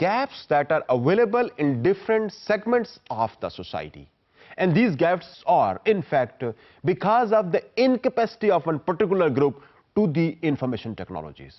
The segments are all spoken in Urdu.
gaps that are available in different segments of the society, and these gaps are in fact because of the incapacity of one particular group to the information technologies.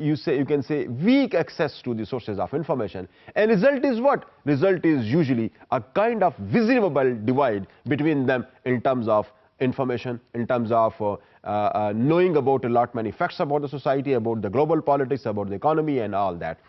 you can say weak access to the sources of information, and result is what? Result is usually a kind of visible divide between them in terms of information, in terms of knowing about a lot many facts about the society, about the global politics, about the economy and all that.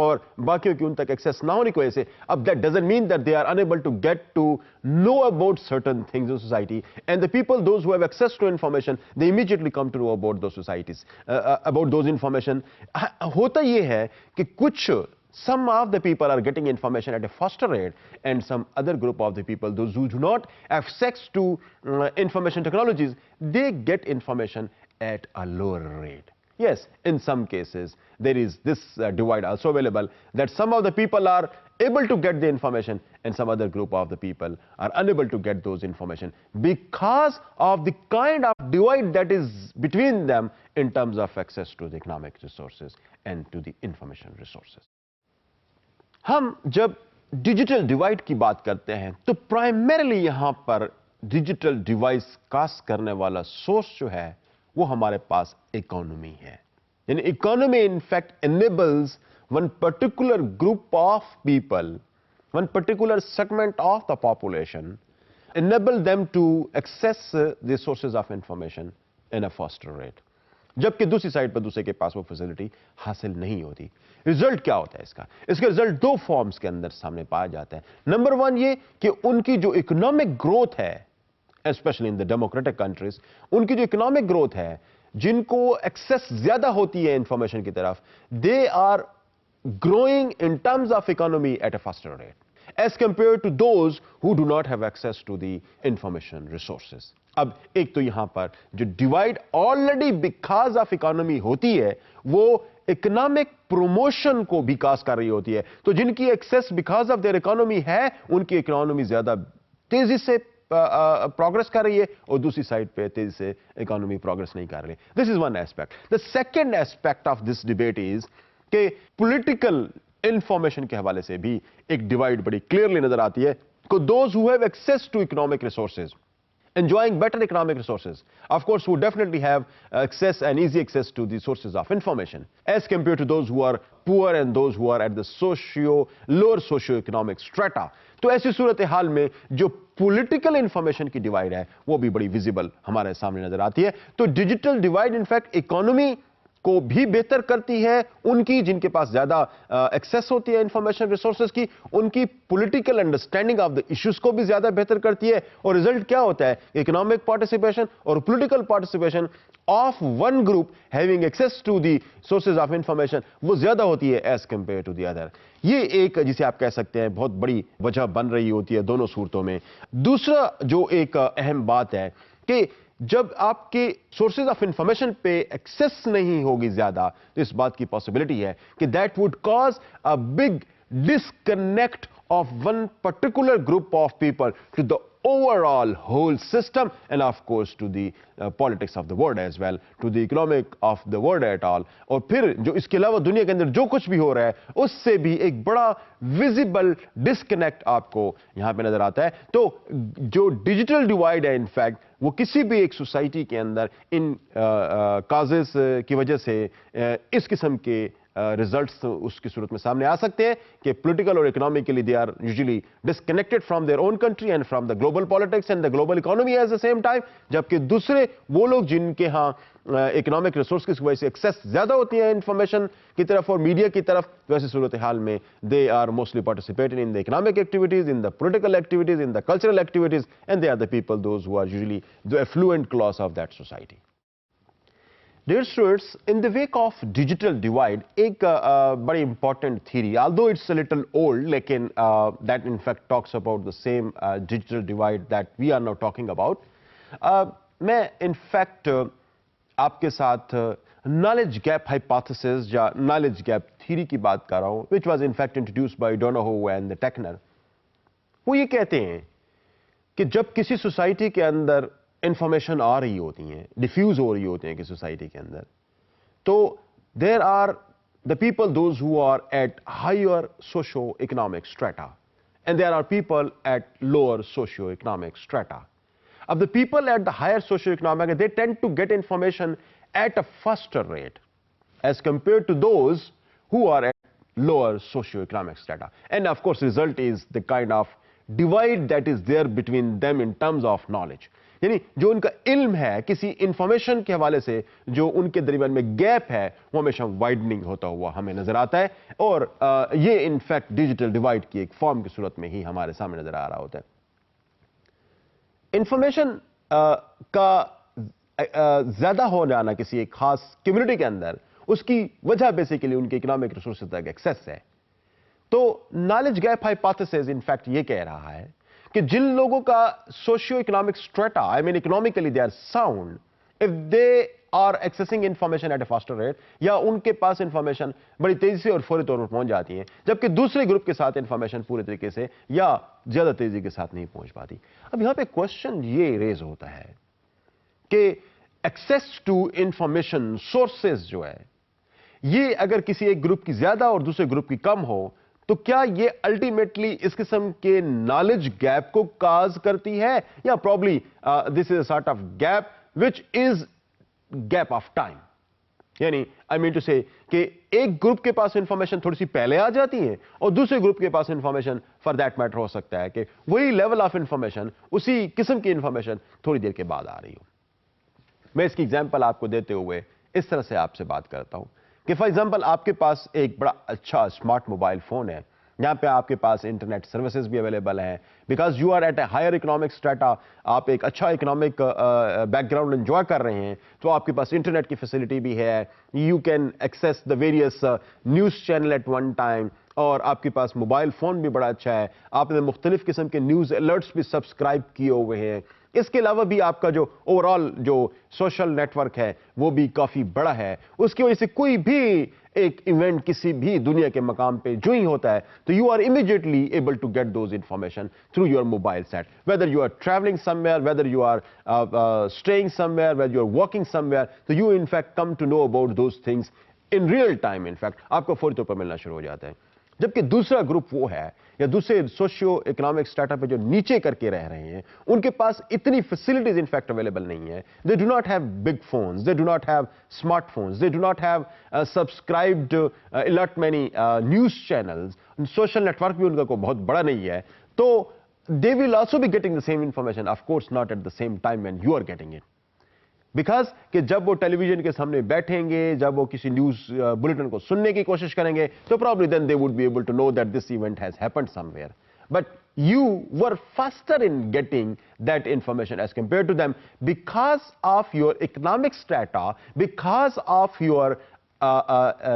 اور باقیوں کی ان تک ایکسیس نہ ہونے کی وجہ سے اب that doesn't mean that they are unable to get to know about certain things in society and the people those who have access to information they immediately come to know about those societies about those information. ہوتا یہ ہے کہ کچھ some of the people are getting information at a faster rate and some other group of the people, those who do not have access to information technologies, they get information at a lower rate. Yes, in some cases there is this divide also available that some of the people are able to get the information and some other group of the people are unable to get those information because of the kind of divide that is between them in terms of access to the economic resources and to the information resources. ہم جب ڈیجیٹل ڈیوائڈ کی بات کرتے ہیں تو پرائمریلی یہاں پر ڈیجیٹل ڈیوائس کاز کرنے والا سورس جو ہے وہ ہمارے پاس اکانومی ہے. یعنی economy in fact enables one particular group of people, one particular segment of the population, enable them to access the sources of information in a faster rate. جبکہ دوسری سائڈ پر دوسرے کے پاس وہ فیسلٹی حاصل نہیں ہوتی. ریزلٹ کیا ہوتا ہے اس کا ریزلٹ دو فارمز کے اندر سامنے پایا جاتا ہے. نمبر ون یہ کہ ان کی جو اکنامک گروتھ ہے especially in the democratic countries, ان کی جو اکنامک گروتھ ہے جن کو ایکسیس زیادہ ہوتی ہے انفارمیشن کی طرف, they are growing in terms of economy at a faster rate as compare to those who do not have access to the information resources. اب ایک تو یہاں پر جو divide already because of economy ہوتی ہے وہ اکنامک پروموشن کو بھی کاز کر رہی ہوتی ہے. تو جن کی access because of their economy ہے ان کی اکانومی زیادہ تیزی سے پروگرس کر رہی ہے اور دوسری سائڈ پہ تیزی سے اکانومی پروگرس نہیں کر رہی. This is one aspect. The second aspect of this debate is کہ پولیٹیکل انفارمیشن کے حوالے سے بھی ایک ڈیوائڈ بڑی کلیئرلی نظر آتی ہے کہ those who have access to economic resources, enjoying better economic resources, of course, who definitely have access and easy access to the sources of information, as compared to those who are poor and those who are at the lower socio-economic strata. تو ایسی صورتحال میں جو پولیٹیکل انفارمیشن کی ڈیوائڈ ہے وہ بھی بڑی ویزیبل ہمارے سامنے نظر آتی ہے. تو ڈیجیٹل ڈیوائڈ انفیکٹ اکانومی کو بھی بہتر کرتی ہے, ان کی جن کے پاس زیادہ ایکسیس ہوتی ہے انفارمیشن ریسورسز کی, ان کی political understanding of the issues کو بھی زیادہ بہتر کرتی ہے. اور ریزلٹ کیا ہوتا ہے, اکنامک پارٹیسپیشن اور political participation of one group having access to the sources of information وہ زیادہ ہوتی ہے as compare to the other. یہ ایک جسے آپ کہہ سکتے ہیں بہت بڑی وجہ بن رہی ہوتی ہے دونوں صورتوں میں. دوسرا جو ایک اہم بات ہے کہ جب آپ کے سورسز آف انفارمیشن پہ ایکسیس نہیں ہوگی زیادہ تو اس بات کی پاسبلٹی ہے کہ that would cause a big disconnect of one particular group of people to the overall whole system and of course to the politics of the world as well, to the economic of the world at all. اور پھر جو اس کے علاوہ دنیا کے اندر جو کچھ بھی ہو رہا ہے اس سے بھی ایک بڑا ویزیبل ڈسکنیکٹ آپ کو یہاں پہ نظر آتا ہے. تو جو ڈیجیٹل ڈیوائڈ ہے انفیکٹ وہ کسی بھی ایک سوسائٹی کے اندر ان کازز کی وجہ سے اس قسم کے ریزلٹس اس کی صورت میں سامنے آ سکتے ہیں کہ پولیٹیکل اور economically they are usually disconnected from their own country and from the global politics and the global economy at the same time. جبکہ دوسرے وہ لوگ جن کے ہاں اکنامک ریسورس کی وجہ سے ایکسیس زیادہ ہوتی ہے انفارمیشن کی طرف اور میڈیا کی طرف, تو ایسی صورتحال میں they are mostly participating in the economic activities, in the political activities, in the cultural activities, and they are the people those who are usually the affluent class of that society. Dear students, in the wake of digital divide, ایک بڑی important theory, although it's a little old, لیکن that in fact talks about the same digital divide that we are now talking about. میں in fact آپ کے ساتھ knowledge gap hypothesis یا knowledge gap theory کی بات کر رہا ہوں, which was in fact introduced by Donohoe and Techner. وہ یہ کہتے ہیں کہ جب کسی سوسائٹی کے اندر انفارمیشن آ رہی ہوتی ہیں, ڈیفیوز ہو رہی ہوتی ہیں کہ سوسائٹی کے اندر, تو there are the people those who are at higher socio economic strata and there are people at lower socio economic strata. اب the people at the higher socio economic they tend to get information at a faster rate as compare to those who are at lower socio-economic strata. And of course, result is the kind of divide that is there between them in terms of knowledge. یعنی جو ان کا علم ہے کسی انفارمیشن کے حوالے سے جو ان کے درمیان میں گیپ ہے وہ ہمیشہ وائڈننگ ہوتا ہوا ہمیں نظر آتا ہے، اور یہ انفیکٹ ڈیجیٹل ڈیوائڈ کی ایک فارم کی صورت میں ہی ہمارے سامنے نظر آ رہا ہوتا ہے۔ انفارمیشن کا زیادہ ہو جانا کسی ایک خاص کمیونٹی کے اندر، اس کی وجہ بیسیکلی ان کے اکنامک ریسورسز تک ایکسیس ہے۔ تو نالج گیپ ہائپوتھیسس انفیکٹ یہ کہہ رہا ہے کہ جن لوگوں کا socio economic strata, I mean economically they are sound, if they are accessing information at a faster rate, یا ان کے پاس انفارمیشن بڑی تیزی سے اور فوری طور پر پہنچ جاتی ہے، جبکہ دوسرے گروپ کے ساتھ انفارمیشن پورے طریقے سے یا زیادہ تیزی کے ساتھ نہیں پہنچ پاتی۔ اب یہاں پہ کوشچن یہ ریز ہوتا ہے کہ ایکسیس ٹو انفارمیشن سورسز جو ہے، یہ اگر کسی ایک گروپ کی زیادہ اور دوسرے گروپ کی کم ہو تو کیا یہ الٹیمیٹلی اس قسم کے نالج گیپ کو کاز کرتی ہے، یا probably this is a sort of gap which is gap of time? یعنی آئی مین ٹو سے کہ ایک گروپ کے پاس انفارمیشن تھوڑی سی پہلے آ جاتی ہے اور دوسرے گروپ کے پاس انفارمیشن فار دیٹ میٹر ہو سکتا ہے کہ وہی لیول آف انفارمیشن، اسی قسم کی انفارمیشن تھوڑی دیر کے بعد آ رہی ہو۔ میں اس کی ایگزامپل آپ کو دیتے ہوئے اس طرح سے آپ سے بات کرتا ہوں کہ فار ایگزامپل آپ کے پاس ایک بڑا اچھا اسمارٹ موبائل فون ہے، یہاں پہ آپ کے پاس انٹرنیٹ سروسز بھی اویلیبل ہیں، because you are at a higher economic strata, آپ ایک اچھا اکنامک بیک گراؤنڈ انجوائے کر رہے ہیں، تو آپ کے پاس انٹرنیٹ کی فیسلٹی بھی ہے، you can access the various news channel at one time, اور آپ کے پاس موبائل فون بھی بڑا اچھا ہے، آپ نے مختلف قسم کے نیوز الرٹس بھی سبسکرائب کیے ہوئے ہیں۔ اس کے علاوہ بھی آپ کا جو اوور آل جو سوشل نیٹ ورک ہے وہ بھی کافی بڑا ہے، اس کی وجہ سے کوئی بھی ایک ایونٹ کسی بھی دنیا کے مقام پہ جو ہی ہوتا ہے تو you are immediately able to get those information through your mobile set, whether you are travelling somewhere, whether you are staying somewhere, whether you are walking somewhere, تو you in fact come to know about those things in real time, in fact آپ کو فوری طور پر ملنا شروع ہو جاتا ہے۔ جبکہ دوسرا گروپ وہ ہے یا دوسرے سوشیو اکنامک اسٹیٹا پہ جو نیچے کر کے رہ رہے ہیں، ان کے پاس اتنی فیسلٹیز انفیکٹ اویلیبل نہیں ہے، they do not have big phones, they do not have smart phones, they do not have subscribed alert many news channels, social network بھی ان کا کوئی بہت بڑا نہیں ہے، تو they will also be getting the same information, of course not at the same time when you are getting it, because کہ جب وہ ٹیلی ویژن کے سامنے بیٹھیں گے، جب وہ کسی نیوز بلیٹن کو سننے کی کوشش کریں گے تو probably then they would be able to know that this event has happened somewhere, but you were faster in getting that information as compare to them because of your economic strata, because of your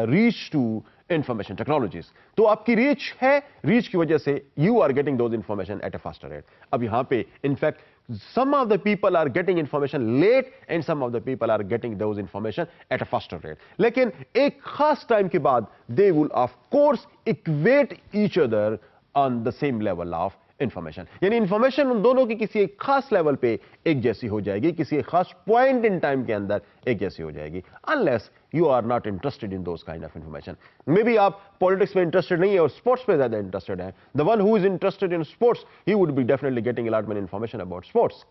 reach to information technologies. تو آپ کی ریچ ہے، ریچ کی وجہ سے you are getting those information at a faster rate. اب یہاں پہ in fact some of the people are getting information late and some of the people are getting those information at a faster rate، لیکن ایک خاص ٹائم کے بعد they will of course equate each other on the same level of information، یعنی انفارمیشن ان دونوں کی کسی ایک خاص لیول پہ ایک جیسی ہو جائے گی، کسی ایک خاص پوائنٹ ان ٹائم کے اندر ایک جیسی ہو جائے گی، unless you are not interested in those kind of information۔ Maybe آپ پالیٹکس میں انٹرسٹڈ نہیں ہے اور اسپورٹس پہ زیادہ انٹرسٹڈ ہیں، the one who is interested in sports he would be definitely getting a lot more information about sports،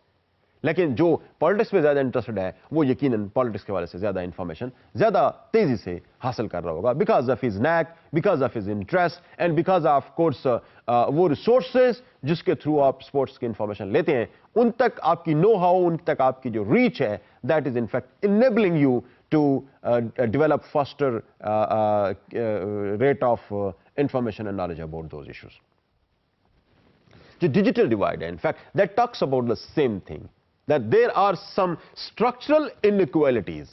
لیکن جو پالیٹکس میں زیادہ انٹرسٹڈ ہے وہ یقیناً پالیٹکس کے والے سے زیادہ انفارمیشن زیادہ تیزی سے حاصل کر رہا ہوگا، because of his knack, because of his interest and because of course وہ ریسورسز جس کے تھرو آپ اسپورٹس کی انفارمیشن لیتے ہیں ان تک آپ کی نو ہاؤ، ان تک آپ کی جو ریچ ہے that is in fact enabling you to develop faster rate of information and knowledge about those issues. The digital divide, in fact, that talks about the same thing, that there are some structural inequalities,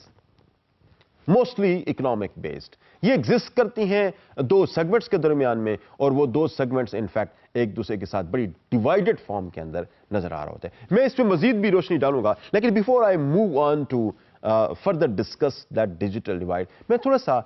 mostly economic based. یہ ایگزسٹ کرتی ہیں دو سیگمنٹس کے درمیان میں، اور وہ دو سیگمنٹس انفیکٹ ایک دوسرے کے ساتھ بڑی ڈیوائڈڈ فارم کے اندر نظر آ رہا ہوتا ہے۔ میں اس پہ مزید بھی روشنی ڈالوں گا، لیکن before I move on to further discuss that digital divide, میں تھوڑا سا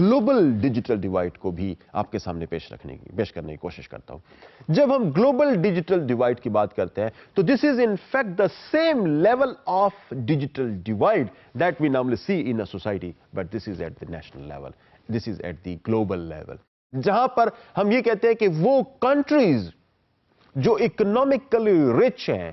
گلوبل ڈیجیٹل ڈیوائڈ کو بھی آپ کے سامنے پیش کرنے کی کوشش کرتا ہوں۔ جب ہم گلوبل ڈیجیٹل ڈیوائڈ کی بات کرتے ہیں تو this is in fact the same level of digital divide that we normally see in a society, but this is at the national level, this is at the global level, جہاں پر ہم یہ کہتے ہیں کہ وہ کنٹریز جو اکنامکلی رچ ہیں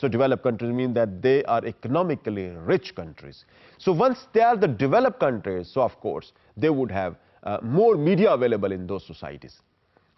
so developed countries mean that they are economically rich countries. So once they are the developed countries, so of course they would have more media available in those societies.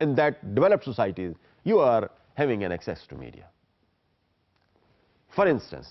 in that developed societies, you are having an access to media. For instance,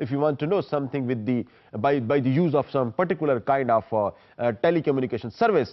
If you want to know something with by the use of some particular kind of telecommunication service,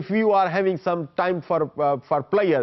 If you are having some time for player,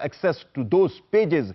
access to those pages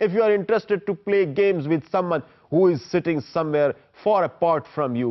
If you are interested to play games with someone who is sitting somewhere far apart from you,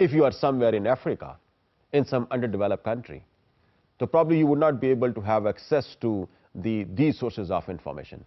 If you are somewhere in Africa, in some underdeveloped country, so probably you would not be able to have access to these sources of information.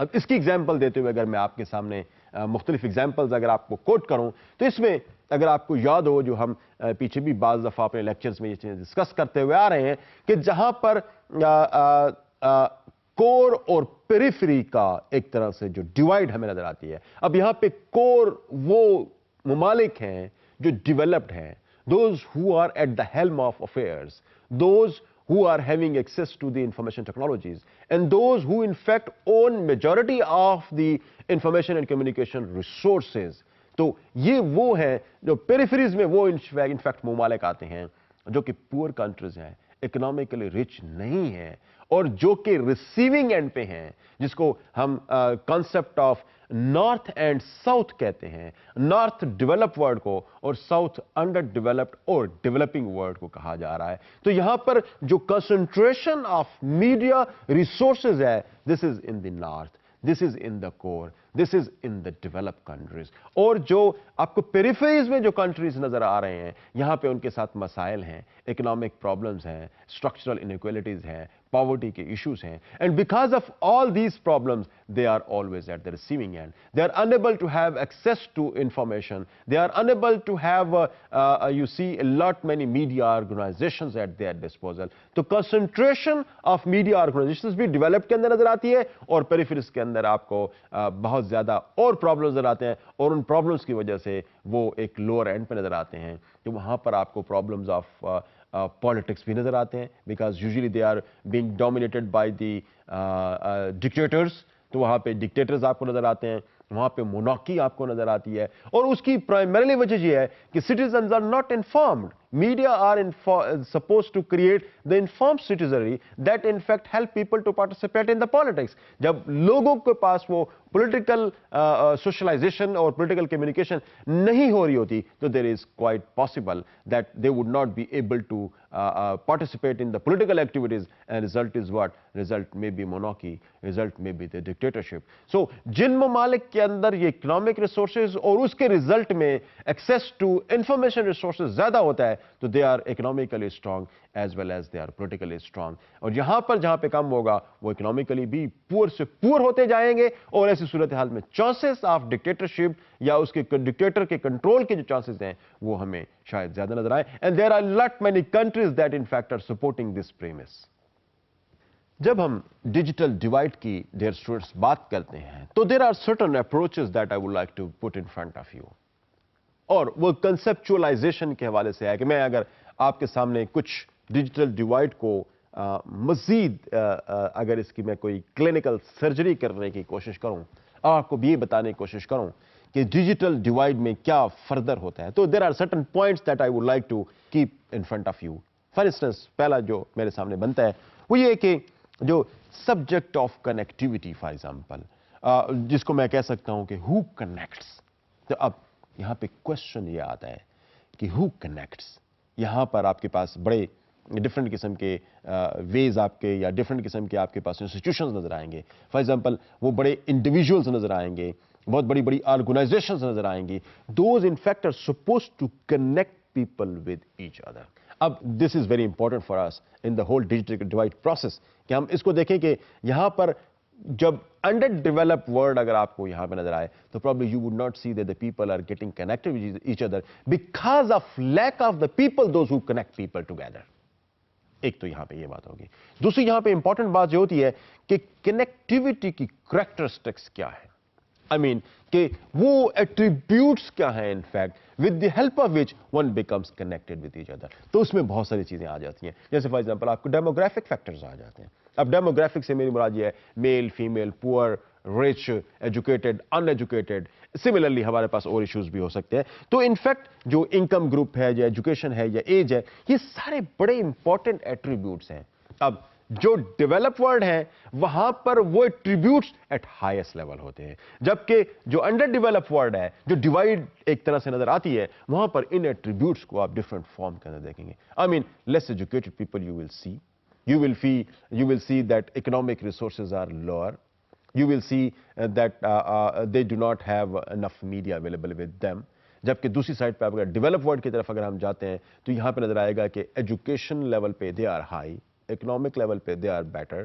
اب اس کی ایگزامپل دیتے ہوئے اگر میں آپ کے سامنے مختلف ایگزامپلز اگر آپ کو کوٹ کروں تو اس میں اگر آپ کو یاد ہو جو ہم پیچھے بھی بعض دفعہ اپنے لیکچرز میں یہ چیزیں ڈسکس کرتے ہوئے آ رہے ہیں کہ جہاں پر کور اور پیریفری کا ایک طرح سے جو ڈیوائیڈ ہمیں نظر آتی ہے. اب یہاں پہ کور وہ ممالک ہیں جو ڈیولپڈ ہیں, those who are at the helm of affairs, those who are having access to the information technologies, and those who in fact own majority of the information and communication resources. تو یہ وہ ہیں جو پیریفریز میں وہ انفیکٹ ممالک آتے ہیں جو کہ پور کنٹریز ہیں, اکنامکلی رچ نہیں ہیں, اور جو کہ ریسیونگ اینڈ پہ ہیں, جس کو ہم concept of north and south کہتے ہیں. نارتھ ڈیولپ ورلڈ کو اور ساؤتھ انڈر ڈیولپڈ اور ڈیولپنگ ورلڈ کو کہا جا رہا ہے. تو یہاں پر جو کنسنٹریشن آف میڈیا ریسورسز ہے, this is in the north, this is in the core, this is in the develop countries. اور جو آپ کو پیریفریز میں جو کنٹریز نظر آ رہے ہیں, یہاں پہ ان کے ساتھ مسائل ہیں, اکنامک پرابلمز ہیں, اسٹرکچرل انیکویلٹیز ہیں, poverty کے issues ہیں, and because of all these problems they are always at the receiving end. They are unable to have access to information, they are unable to have you see a lot many media organizations at their disposal. تو concentration of media organizations بھی developed کے اندر نظر آتی ہے, اور peripheries کے اندر آپ کو بہت زیادہ اور problems نظر آتے ہیں, اور ان problems کی وجہ سے وہ ایک lower end پہ نظر آتے ہیں. تو وہاں پر آپ کو problems of politics بھی نظر آتے ہیں, because usually they are being dominated by the dictators. تو وہاں پہ ڈکٹیٹرز آپ کو نظر آتے ہیں, وہاں پہ مونارکی آپ کو نظر آتی ہے, اور اس کی پرائمریلی وجہ یہ ہے کہ citizens are not informed. Media are supposed to create the informed citizenry that in fact help people to participate in the politics. جب لوگوں کے پاس وہ پولیٹیکل سوشلائزیشن اور پولیٹیکل کمیونیکیشن نہیں ہو رہی ہوتی, تو there is quite possible that they would not be able to participate in the political activities, and result is what? Result may be monarchy, result may be the dictatorship. So جن ممالک کے اندر یہ economic resources اور اس کے result میں access to information resources زیادہ ہوتا ہے, تو they are economically strong as well as they are politically strong. اور یہاں پر جہاں پہ کم ہوگا وہ economically بھی پور سے پور ہوتے جائیں گے, اور ایسی صورتحال میں chances of dictatorship یا اس کے ڈکٹیٹر کے کنٹرول کے جو chances ہیں وہ ہمیں شاید زیادہ نظر آئے. And there are lot many countries that in fact are supporting this premise. جب ہم ڈیجیٹل ڈیوائڈ کی dear students بات کرتے ہیں تو there are certain approaches that I would like to put in front of you. اور وہ کنسپچولائزیشن کے حوالے سے ہے کہ میں اگر آپ کے سامنے کچھ ڈیجیٹل ڈیوائڈ کو مزید اگر اس کی میں کوئی کلینکل سرجری کرنے کی کوشش کروں اور آپ کو بھی یہ بتانے کی کوشش کروں کہ ڈیجیٹل ڈیوائڈ میں کیا فردر ہوتا ہے, تو there are certain points that I would like to keep in front of you. For instance, پہلا جو میرے سامنے بنتا ہے وہ یہ کہ جو subject of connectivity for example, جس کو میں کہہ سکتا ہوں کہ who connects. تو اب یہاں پہ کوشچن یہ آتا ہے کہ who connects. یہاں پر آپ کے پاس بڑے ڈفرینٹ قسم کے ویز آپ کے یا ڈفرینٹ قسم کے آپ کے پاس انسٹیٹیوشنز نظر آئیں گے. فار ایگزامپل وہ بڑے انڈیویجولز نظر آئیں گے, بہت بڑی بڑی آرگنائزیشنز نظر آئیں گی. Those in fact are supposed to connect people with each other. اب this is very important for us in the whole digital divide process کہ ہم اس کو دیکھیں کہ یہاں پر جب انڈر ڈیولپ ورلڈ اگر آپ کو یہاں پہ نظر آئے تو probably you would not see that the people are getting connected with each other because of lack of the people, those who connect people together. ایک تو یہاں پہ یہ بات ہوگی. دوسری یہاں پہ امپورٹنٹ بات جو ہوتی ہے کہ کنیکٹیوٹی کی کریکٹرسٹکس کیا ہے, I mean کہ وہ ایٹریبیوٹس کیا ہیں in fact with the help of which one becomes connected with each other. تو اس میں بہت ساری چیزیں آ جاتی ہیں, جیسے فار ایگزامپل آپ کو ڈیموگرافک فیکٹرز آ جاتے ہیں. اب ڈیموگرافک سے میری مراد یہ ہے میل, فیمیل, پور, رچ, ایجوکیٹڈ, ان ایجوکیٹڈ. سملرلی ہمارے پاس اور ایشوز بھی ہو سکتے ہیں. تو انفیکٹ جو انکم گروپ ہے یا ایجوکیشن ہے یا ایج ہے, یہ سارے بڑے امپورٹنٹ ایٹریبیوٹس ہیں. اب جو ڈیولپ ورلڈ ہے وہاں پر وہ ایٹریبیوٹس ایٹ ہائیسٹ لیول ہوتے ہیں, جبکہ جو انڈر ڈیولپ ورلڈ ہے, جو ڈیوائڈ ایک طرح سے نظر آتی ہے, وہاں پر ان ایٹریبیوٹس کو آپ ڈفرنٹ فارم کے اندر دیکھیں گے. I mean less educated people you will see that economic resources are lower. You will see that they do not have enough media available with them. جبکہ دوسری سائڈ پہ اگر ڈیولپ ورلڈ کی طرف اگر ہم جاتے ہیں تو یہاں پہ نظر آئے گا کہ ایجوکیشن لیول پہ they are high, economic level پہ they are better,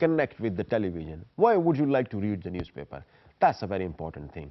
connect with the television? Why would you like to read the newspaper? That's a very important thing.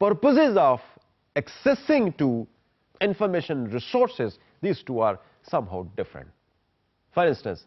purposes of accessing to information resources, these two are somehow different. For instance,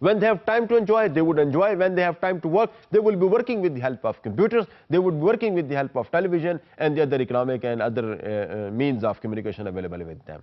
When they have time to enjoy, they would enjoy. When they have time to work, they will be working with the help of computers. They would be working with the help of television and the other economic and other means of communication available with them.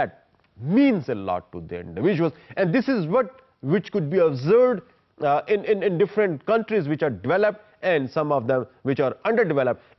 That means a lot to the individuals, and this is which could be observed in different countries which are developed and some of them which are underdeveloped.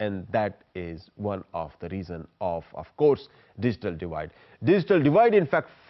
And that is one of the reason of course digital divide. Digital divide in fact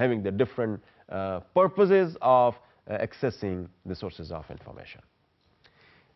having the different purposes of accessing the sources of information.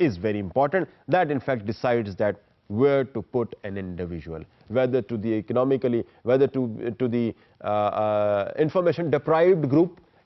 is very important. That in fact decides that where to put an individual, whether to the economically, whether to the information deprived group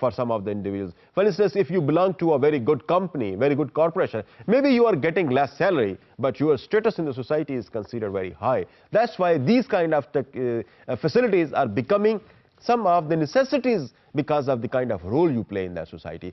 for some of the individuals. For instance, if you belong to a very good company, very good corporation, maybe you are getting less salary, but your status in the society is considered very high. That's why these kind of facilities are becoming some of the necessities because of the kind of role you play in that society.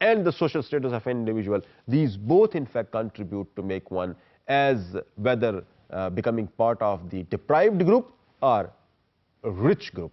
and the social status of an individual, these both in fact contribute to make one as whether becoming part of the deprived group or rich group.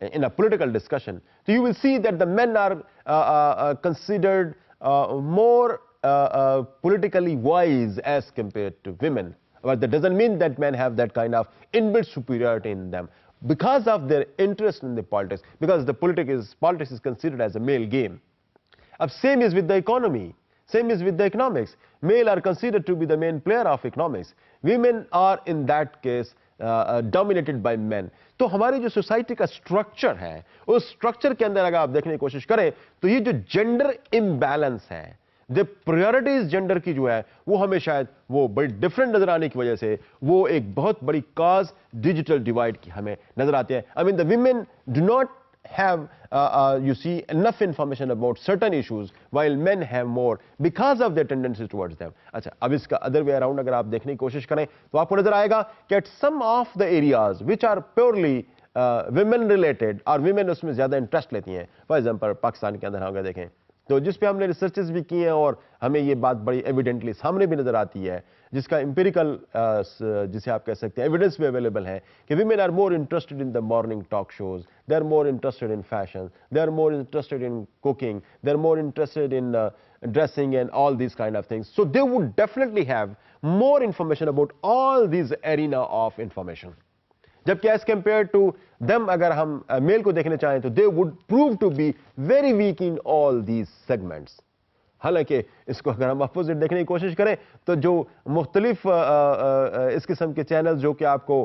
in a political discussion, so you will see that the men are considered more politically wise as compared to women. But that doesn't mean that men have that kind of inbuilt superiority in them because of their interest in the politics, because the politics is considered as a male game. Same is with the economy, same is with the economics. Male are considered to be the main player of economics. Women are in that case dominated by men. تو ہماری جو سوسائٹی کا اسٹرکچر ہے اس اسٹرکچر کے اندر اگر آپ دیکھنے کی کوشش کریں تو یہ جو جینڈر امبیلنس ہے, the priorities جینڈر کی جو ہے وہ ہمیں شاید وہ بڑی ڈفرینٹ نظر آنے کی وجہ سے وہ ایک بہت بڑی کاز ڈیجیٹل ڈیوائڈ کی ہمیں نظر آتی ہے. I mean the women do not have you see enough information about certain issues while men have more because of their tendencies towards them. اچھا اب اس کا ادر وے اراؤنڈ اگر آپ دیکھنے کی کوشش کریں تو آپ کو نظر آئے گا کہ at some of the areas which are purely women related اور women اس میں زیادہ انٹرسٹ لیتی ہیں. فار ایگزامپل پاکستان کے اندر اگر دیکھیں تو جس پہ ہم نے ریسرچز بھی کی ہیں اور ہمیں یہ بات بڑی ایویڈنٹلی سامنے بھی نظر آتی ہے, جس کا امپیریکل جسے آپ کہہ سکتے ہیں ایویڈنس بھی اویلیبل ہے کہ women are more interested in the morning talk shows, they are more interested in fashion, they are more interested in cooking, they are more interested in dressing and all these kind of things. So they would definitely have more information about all these arena of information. جبکہ ایز کمپیئر ٹو دم اگر ہم میل کو دیکھنے چاہیں تو they would prove to be very weak in all these segments. حالانکہ اس کو اگر ہم اپوزٹ دیکھنے کی کوشش کریں تو جو مختلف اس قسم کے چینلز جو کہ آپ کو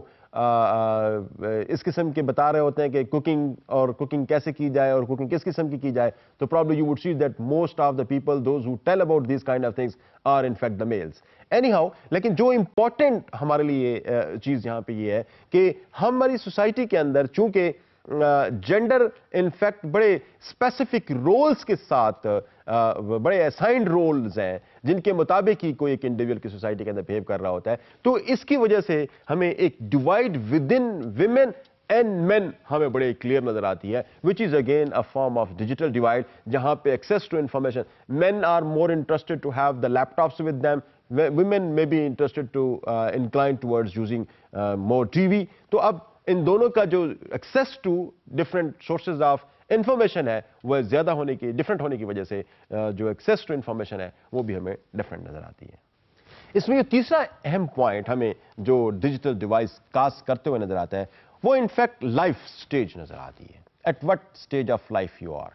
اس قسم کے بتا رہے ہوتے ہیں کہ کوکنگ اور کوکنگ کیسے کی جائے اور کوکنگ کس قسم کی جائے, تو probably you would see that most of the people those who tell about these kind of things are in fact the males. Anyhow, لیکن جو امپورٹنٹ ہمارے لیے چیز یہاں پہ یہ ہے کہ ہماری سوسائٹی کے اندر چونکہ جینڈر انفیکٹ بڑے اسپیسیفک رولز کے ساتھ بڑے اسائنڈ رولز ہیں جن کے مطابق ہی کوئی ایک انڈیویجول کی سوسائٹی کے اندر بہیو کر رہا ہوتا ہے, تو اس کی وجہ سے ہمیں ایک divide within women and men ہمیں بڑے کلیئر نظر آتی ہے, which is again a form of digital divide, جہاں پہ access to information, men are more interested to have the laptops with them, women may be interested to incline towards using more TV. تو اب ان دونوں کا جو access to different sources of information ہے وہ زیادہ ہونے کی ڈفرینٹ ہونے کی وجہ سے جو ایکسیس ٹو انفارمیشن ہے وہ بھی ہمیں ڈفرینٹ نظر آتی ہے. اس میں جو تیسرا اہم پوائنٹ ہمیں جو ڈیجیٹل ڈیوائس کاز کرتے ہوئے نظر آتا ہے وہ انفیکٹ لائف سٹیج نظر آتی ہے. At what stage of life you are.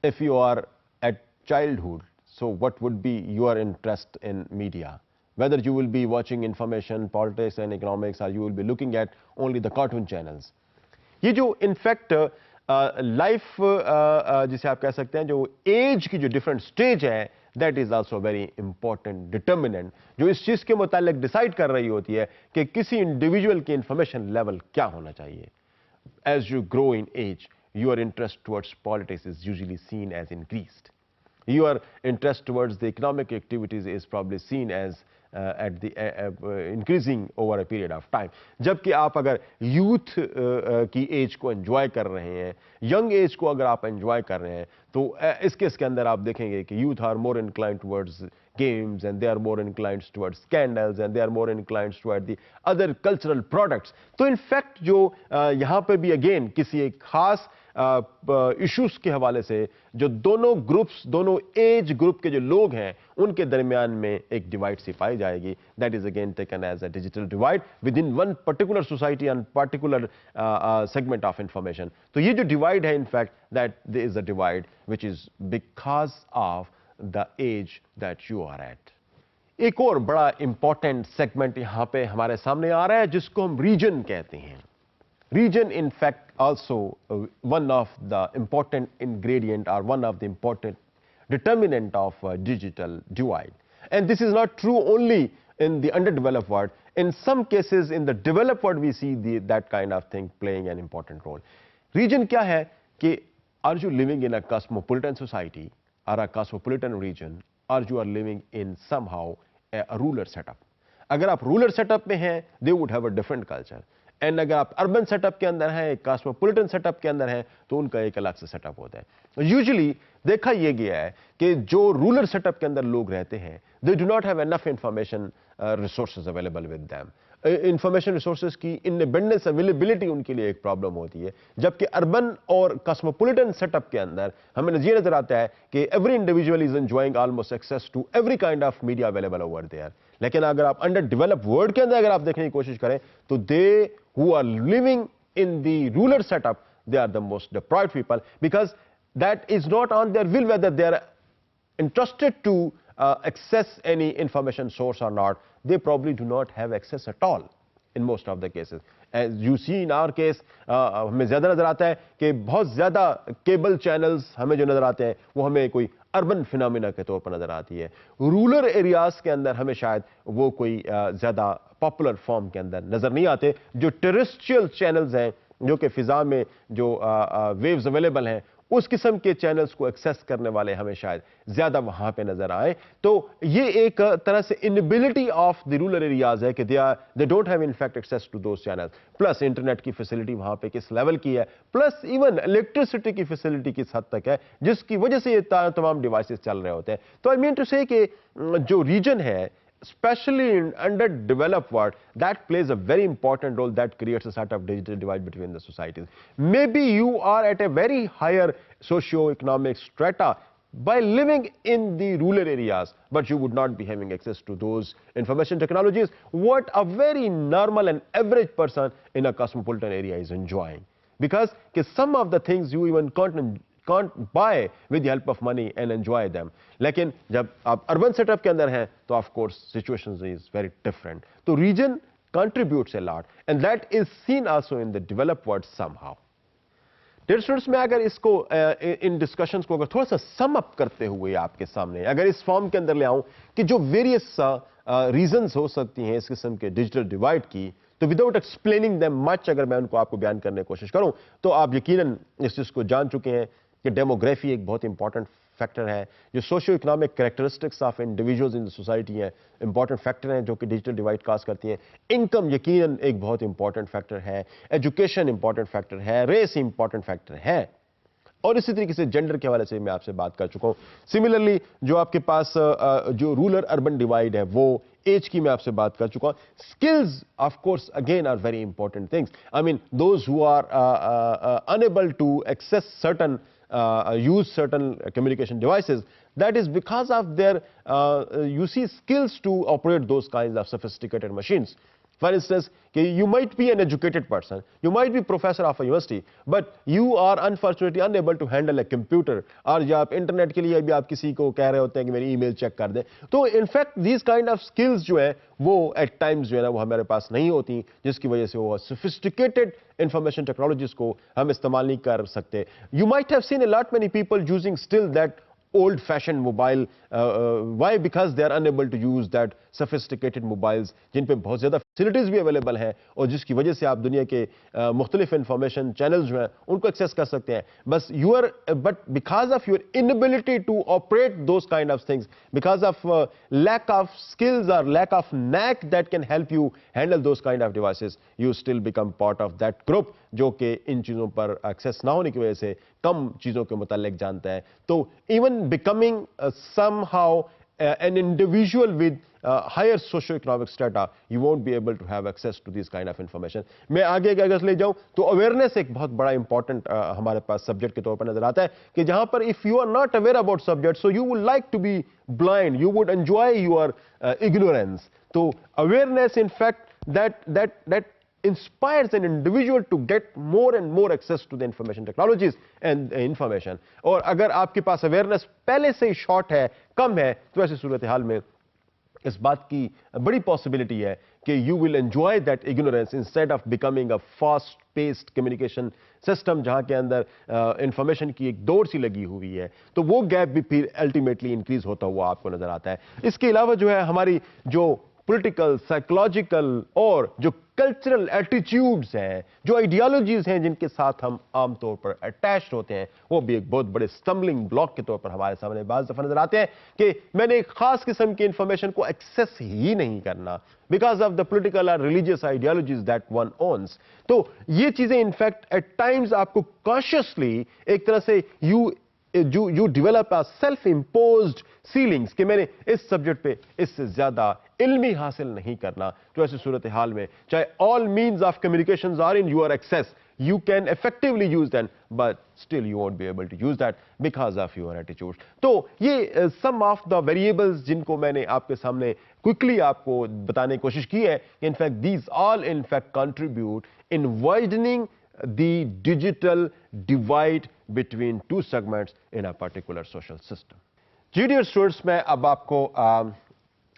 If you are at childhood, so what would be your interest in media? Whether you will be watching information, politics and economics, or you will be looking at only the cartoon channels. یہ جو in fact life جسے آپ کہہ سکتے ہیں جو ایج کی جو different stage ہے, that is also very important determinant جو اس چیز کے متعلق ڈیسائیڈ کر رہی ہوتی ہے کہ کسی انڈیویجول کی انفارمیشن لیول کیا ہونا چاہیے. As you grow in age, your interest towards politics is usually seen as increased. Your interest towards the economic activities is probably seen as at the increasing over a period of time. جبکہ آپ اگر یوتھ کی ایج کو انجوائے کر رہے ہیں, ینگ ایج کو اگر آپ انجوائے کر رہے ہیں, تو اس کے اندر آپ دیکھیں گے کہ youth are more inclined towards games and they are more inclined towards scandals and they are more inclined towards the other cultural products. تو in fact جو یہاں پہ بھی again کسی ایک خاص ایشوز کے حوالے سے جو دونوں گروپس, دونوں ایج گروپ کے جو لوگ ہیں ان کے درمیان میں ایک ڈیوائڈ سی پائی جائے گی. That is again taken as a digital divide with in one particular society and particular segment of information. تو یہ جو ڈیوائڈ ہے in fact that there is a divide which is because of the age that you are at. ایک اور بڑا امپورٹنٹ سیگمنٹ یہاں پہ ہمارے سامنے آ رہا ہے جس کو ہم ریجن کہتے ہیں. Region in fact also one of the important ingredient or one of the important determinant of digital divide. And this is not true only in the underdeveloped world. In some cases in the developed world we see that kind of thing playing an important role. Region کیا ہے کہ are you living in a cosmopolitan society or a cosmopolitan region, or you are living in somehow a rural setup. اگر آپ رولر سیٹ اپ میں ہیں they would have a different culture. And اگر آپ اربن سیٹ اپ کے اندر ہیں, کاسموپولیٹن سیٹ اپ کے اندر ہیں, تو ان کا ایک الگ سے سیٹ اپ ہوتا ہے. یوزلی دیکھا یہ گیا ہے کہ جو رولر سیٹ اپ کے اندر لوگ رہتے ہیں they do not have enough information resources available with them. Information resources کی ان ابنڈنس اویلیبلٹی ان کے لیے ایک پرابلم ہوتی ہے. جبکہ اربن اور کاسموپولیٹن سیٹ اپ کے اندر ہمیں یہ نظر آتا ہے کہ every individual is enjoying almost access to every kind of media available over there. لیکن اگر آپ انڈر ڈیولپ ورلڈ کے اندر اگر آپ دیکھنے کی کوشش کریں تو دے who are living in the rural setup, they are the most deprived people, because that is not on their will whether they are interested to access any information source or not. They probably do not have access at all. in most of the cases. As you see in our case, ہمیں زیادہ نظر آتا ہے کہ بہت زیادہ کیبل چینلز ہمیں جو نظر آتے ہیں وہ ہمیں کوئی اربن فینومینا کے طور پر نظر آتی ہے. رورل ایریاز کے اندر ہمیں شاید وہ کوئی زیادہ پاپولر فارم کے اندر نظر نہیں آتے. جو ٹیریسٹریل چینلز ہیں جو کہ فضا میں جو ویوز اویلیبل ہیں اس قسم کے چینلز کو ایکسیس کرنے والے ہمیں شاید زیادہ وہاں پہ نظر آئے. تو یہ ایک طرح سے inability of the rural areas ہے کہ they don't have in fact access to those channels. Plus internet کی فیسلٹی وہاں پہ کس لیول کی ہے, پلس ایون الیکٹریسٹی کی فیسلٹی کس حد تک ہے جس کی وجہ سے یہ تمام ڈیوائسز چل رہے ہوتے ہیں. تو آئی مین ٹو سے کہ جو ریجن ہے especially in underdeveloped world, that plays a very important role that creates a sort of digital divide between the societies. Maybe you are at a very higher socio-economic strata by living in the rural areas, but you would not be having access to those information technologies what a very normal and average person in a cosmopolitan area is enjoying. Because some of the things you even can't buy with the help of money and enjoy them. لیکن جب آپ اربن سیٹ اپ کے اندر ہیں تو of course situation is very different. تو region contributes a lot and that is seen also in the developed world somehow. Dear students, میں اگر اس کو ان ڈسکشنس کو اگر تھوڑا سا سم اپ کرتے ہوئے آپ کے سامنے اگر اس فارم کے اندر لے آؤں کہ جو ویریس ریزنز ہو سکتی ہیں اس قسم کے ڈیجیٹل ڈیوائڈ کی, تو وداؤٹ ایکسپلیننگ دیم مچ اگر میں ان کو آپ کو بیان کرنے کی کوشش کروں تو آپ یقیناً اس چیز کو جان چکے ہیں کہ ڈیموگرافی ایک بہت امپورٹنٹ فیکٹر ہے. جو socio economic characteristics of individuals in society ہیں امپورٹنٹ فیکٹر ہیں جو کہ ڈیجیٹل ڈیوائڈ کاز کرتی ہیں. انکم یقیناً ایک بہت امپورٹنٹ فیکٹر ہے, ایجوکیشن امپورٹنٹ فیکٹر ہے, ریس امپورٹنٹ فیکٹر ہے, اور اسی طریقے سے جینڈر کے حوالے سے میں آپ سے بات کر چکا ہوں. سملرلی جو آپ کے پاس جو رورل اربن ڈیوائڈ ہے وہ ایج کی میں آپ سے بات کر چکا ہوں. Skills of course again are very important things. I mean those who are unable to access certain use certain communication devices, that is because of their you see skills to operate those kinds of sophisticated machines. For instance, you might be an educated person, you might be professor of a university, but you are unfortunately unable to handle a computer. اور یا آپ انٹرنیٹ کے لیے بھی آپ کسی کو کہہ رہے ہوتے ہیں کہ میری ای میل چیک کر دیں. تو in fact these kind of skills جو ہے وہ ایٹ ٹائمز جو ہے نا وہ ہمارے پاس نہیں ہوتی, جس کی وجہ سے وہ سوفسٹیکیٹڈ انفارمیشن ٹیکنالوجیز کو ہم استعمال نہیں کر سکتے. You might have seen a lot many people using still that old fashioned mobile. Why? Because they are unable to use that sophisticated mobiles جن پہ بہت زیادہ فیسلٹیز بھی اویلیبل ہیں اور جس کی وجہ سے آپ دنیا کے مختلف انفارمیشن چینلز جو ہیں ان کو ایکسیس کر سکتے ہیں. بس but because of your inability to operate those kind of things, because of lack of skills or lack of knack that can help you handle those kind of devices, you still become part of that group جو کہ ان چیزوں پر ایکسیس نہ ہونے کی وجہ سے کم چیزوں کے متعلق جانتا ہے. تو even becoming somehow an individual with higher socio-economic strata, you won't be able to have access to this kind of information. میں آگے اگر لے جاؤں تو اویئرنیس ایک بہت بڑا امپورٹنٹ ہمارے پاس سبجیکٹ کے طور پر نظر آتا ہے کہ جہاں پر if you are not aware about subject, so you would like to be blind, you would enjoy your ignorance. تو awareness in fact that inspires an individual to get more and more access to the information technologies and information. اور اگر آپ کے پاس awareness پہلے سے ہی شارٹ ہے, کم ہے, تو ایسی صورتحال میں اس بات کی بڑی پاسبلٹی ہے کہ you will enjoy that ignorance instead of becoming a fast paced communication system جہاں کے اندر انفارمیشن کی ایک دوڑ سی لگی ہوئی ہے. تو وہ گیپ بھی پھر الٹیمیٹلی انکریز ہوتا ہوا آپ کو نظر آتا ہے. اس کے علاوہ جو ہے ہماری جو پولیٹیکل, سائیکولوجیکل اور جو کلچرل ایٹیٹیوڈز ہیں, جو آئیڈیالوجیز ہیں جن کے ساتھ ہم عام طور پر اٹیچڈ ہوتے ہیں, وہ بھی ایک بہت بڑے اسٹمبلنگ بلاک کے طور پر ہمارے سامنے بعض دفعہ نظر آتے ہیں کہ میں نے ایک خاص قسم کی انفارمیشن کو ایکسیس ہی نہیں کرنا بیکاز آف دا پولیٹیکل اور religious ideologies that one owns. تو یہ چیزیں انفیکٹ ایٹ ٹائمز آپ کو کانشیسلی ایک طرح سے you develop a self-imposed ceilings کہ میں نے اس سبجیکٹ پہ اس سے زیادہ علمی حاصل نہیں کرنا. تو ایسی صورتحال میں چاہے all means of communications are in your access, you can effectively use them, but still you won't be able to use that because of your attitude. تو یہ some of the variables جن کو میں نے آپ کے سامنے quickly آپ کو بتانے کی کوشش کی ہے. In fact, these all in fact contribute in widening the digital divide between two segments in a particular social system. Dear students, میں اب آپ کو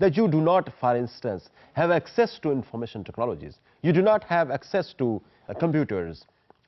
that you do not, for instance, have access to information technologies. You do not have access to computers.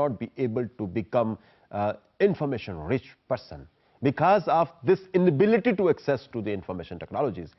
not be able to become information rich person because of this inability to access to the information technologies.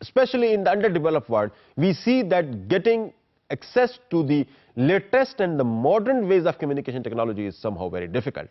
especially in the underdeveloped world. We see that getting access to the latest and the modern ways of communication technology is somehow very difficult.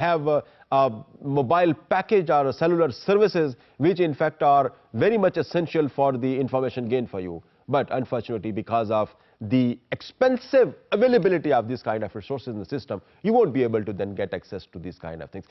have a mobile package or cellular services which in fact are very much essential for the information gain for you, but unfortunately because of the expensive availability of this kind of resources in the system, you won't be able to then get access to these kind of things.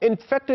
in fact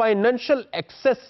financial access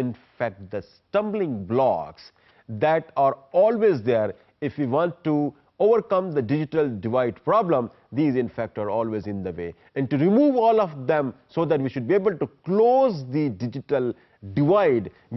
in fact the stumbling blocks that are always there if we want to overcome the digital divide problem. These in fact are always in the way, and to remove all of them so that we should be able to close the digital divide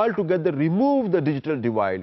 altogether remove the digital divide,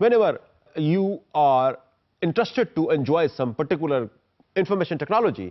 whenever you are interested to enjoy some particular information technology,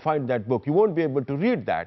find that book, you won't be able to read that.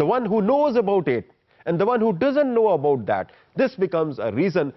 the one who knows about it and the one who doesn't know about that, this becomes a reason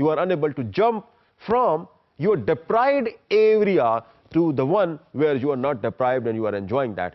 you are unable to jump from your deprived area to the one where you are not deprived and you are enjoying that.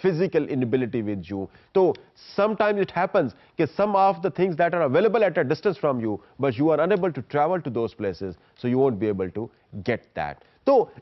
physical inability with you. So sometimes it happens that some of the things that are available at a distance from you, but you are unable to travel to those places, so you won't be able to get that. So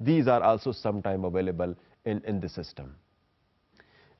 these are also sometime available in the system.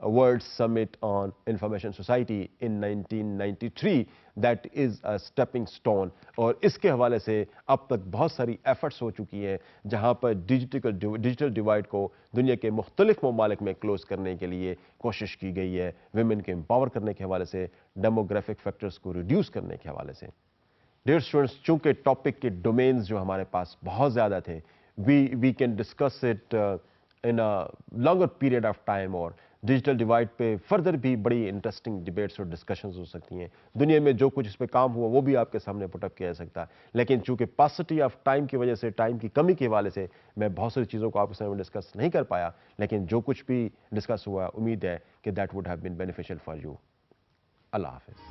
World Summit on Information Society in 1993 that is a stepping stone. اور اس کے حوالے سے اب تک بہت ساری ایفرٹس ہو چکی ہیں جہاں پر ڈیجیٹل ڈیوائڈ کو دنیا کے مختلف ممالک میں کلوز کرنے کے لیے کوشش کی گئی ہے، ویمن کے امپاور کرنے کے حوالے سے، ڈیموگرافک فیکٹرز کو ریڈیوس کرنے کے حوالے سے۔ ڈیئر اسٹوڈنٹس، چونکہ ٹاپک کے ڈومینز جو ہمارے پاس بہت زیادہ تھے، we can discuss it in a longer period of time, اور ڈیجیٹل ڈیوائڈ پہ فردر بھی بڑی انٹرسٹنگ ڈیبیٹس اور ڈسکشنز ہو سکتی ہیں۔ دنیا میں جو کچھ اس پہ کام ہوا وہ بھی آپ کے سامنے پٹ اپ کیا جا سکتا ہے، لیکن چونکہ پاسٹی آف ٹائم کی وجہ سے، ٹائم کی کمی کے حوالے سے میں بہت ساری چیزوں کو آپ کے سامنے ڈسکس نہیں کر پایا، لیکن جو کچھ بھی ڈسکس ہوا امید ہے کہ that would have been beneficial for you. اللہ حافظ۔